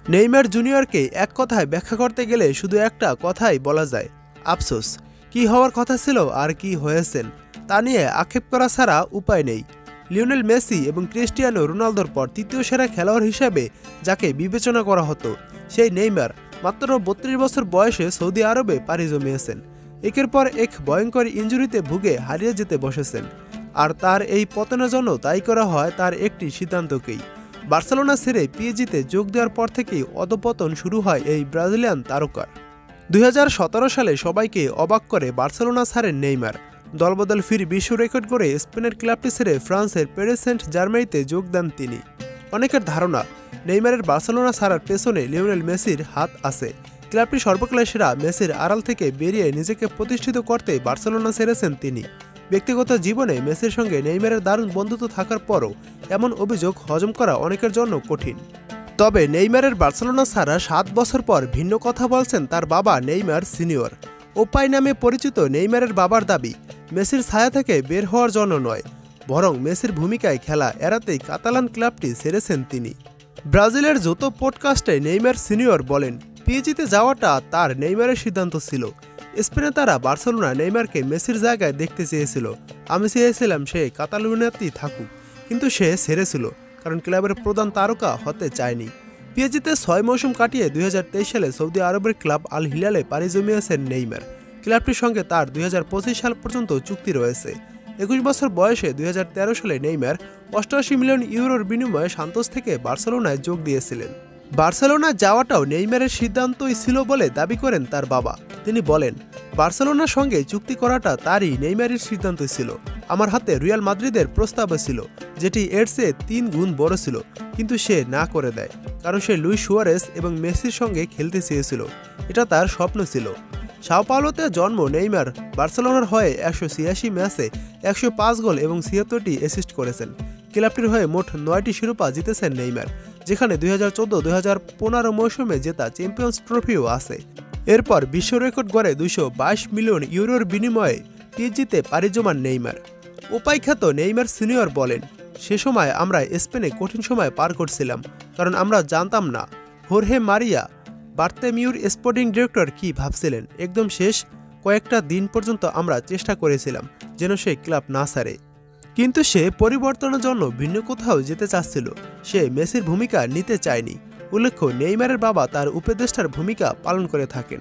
Neymar জুনিয়রকে এক কথায় ব্যাখ্যা করতে গেলে শুধু একটা কথাই বলা যায়, আফসোস। কি হওয়ার কথা ছিল আর কি হয়েছেন তা নিয়ে আক্ষেপ করা ছাড়া উপায় নেই। লিওনেল মেসি এবং ক্রিস্টিয়ানো রোনালদোর পর তৃতীয় সেরা খেলোয়াড় হিসেবে যাকে বিবেচনা করা হতো, সেই নেইমার মাত্র ৩২ বছর বয়সে সৌদি আরবে পাড়ি জমিয়েছেন। একের পর এক ভয়ঙ্কর ইনজুরিতে ভুগে হারিয়ে যেতে বসেছেন। আর তার এই পতনের জন্য দায়ী করা হয় তার একটি সিদ্ধান্তকেই। বার্সেলোনা ছেড়ে পিএসজিতে যোগ দেওয়ার পর থেকেই অধঃপতন শুরু হয় এই ব্রাজিলিয়ান তারকার। ২০১৭ সালে সবাইকে অবাক করে বার্সেলোনা ছাড়েন নেইমার। দলবদল ফিরে বিশ্ব রেকর্ড করে স্পেনের ক্লাবটি ছেড়ে ফ্রান্সের প্যারিস সেন্ট জার্মেইতে যোগ দেন তিনি। অনেকের ধারণা, নেইমারের বার্সেলোনা ছাড়ার পেছনে লিওনেল মেসির হাত আছে। ক্লাবটি সর্বকালের সেরা মেসির আড়াল থেকে বেরিয়ে নিজেকে প্রতিষ্ঠিত করতে বার্সেলোনা ছেড়েছেন তিনি। ব্যক্তিগত জীবনে মেসির সঙ্গে নেইমারের দারুণ বন্ধুত্ব থাকার পরও এমন অভিযোগ হজম করা অনেকের জন্য কঠিন। তবে নেইমারের বার্সেলোনা ছাড়া ৭ বছর পর ভিন্ন কথা বলছেন তার বাবা নেইমার সিনিয়র। ওপাই নামে পরিচিত নেইমারের বাবার দাবি, মেসির ছায়া থেকে বের হওয়ার জন্য নয়, বরং মেসির ভূমিকায় খেলা এড়াতেই কাতালান ক্লাবটি ছেড়েছেন তিনি। ব্রাজিলের যৌথ পডকাস্টে নেইমার সিনিয়র বলেন, পিএসজিতে যাওয়াটা তার নেইমারের সিদ্ধান্ত ছিল। স্পেনে তারা বার্সেলোনা নেইমারকে মেসির জায়গায় দেখতে চেয়েছিল। আমি চেয়েছিলাম সে কাতালুনিয়াতেই থাকুক, কিন্তু সে ছেড়েছিল কারণ ক্লাবের প্রধান তারকা হতে চায়নি। পিএসজিতে ৬ মৌসুম কাটিয়ে ২০২৩ সালে সৌদি আরবের ক্লাব আল হিলালে পাড়ি জমিয়েছেন নেইমার। ক্লাবটির সঙ্গে তার ২০২৫ সাল পর্যন্ত চুক্তি রয়েছে। ২১ বছর বয়সে ২০১৩ সালে নেইমার ৮৮ মিলিয়ন ইউরোর বিনিময়ে সান্তোস থেকে বার্সেলোনায় যোগ দিয়েছিলেন। বার্সেলোনায় যাওয়াটাও নেইমারের সিদ্ধান্তই ছিল বলে দাবি করেন তার বাবা। তিনি বলেন, বার্সেলোনার সঙ্গে চুক্তি করাটা তারই নেইমারের সিদ্ধান্ত ছিল। আমার হাতে রিয়াল মাদ্রিদের প্রস্তাবও ছিল, যেটি এর চেয়ে ৩ গুণ বড় ছিল, কিন্তু সে না করে দেয়, কারণ সে লুইস সুয়ারেস এবং মেসির সঙ্গে খেলতে চেয়েছিল। এটা তার স্বপ্ন ছিল। সাও পাওলোতে জন্ম নেইমার বার্সেলোনার হয়ে ১৮৬ ম্যাচে ১০৫ গোল এবং ৭৬টি অ্যাসিস্ট করেছেন। ক্লাবটির হয়ে মোট ৯টি শিরোপা জিতেছেন নেইমার, যেখানে ২০১৪-২০১৫ মৌসুমে জেতা চ্যাম্পিয়ন্স ট্রফিও আছে। এরপর বিশ্ব রেকর্ড গড়ে ২২২ মিলিয়ন ইউরোর বিনিময়ে পিএসজিতে পাড়ি জমান নেইমার। উপাখ্যাত নেইমার সিনিয়র বলেন, সে সময় আমরা স্পেনে কঠিন সময় পার করছিলাম, কারণ আমরা জানতাম না হোর্হে মারিয়া বার্তেমিউর স্পোর্টিং ডিরেক্টর কি ভাবছিলেন। একদম শেষ কয়েকটা দিন পর্যন্ত আমরা চেষ্টা করেছিলাম যেন সে ক্লাব না ছাড়ে, কিন্তু সে পরিবর্তনের জন্য ভিন্ন কোথাও যেতে চাচ্ছিল। সে মেসির ভূমিকা নিতে চায়নি। উল্লেখ্য, নেইমারের বাবা তার উপদেষ্টার ভূমিকা পালন করে থাকেন।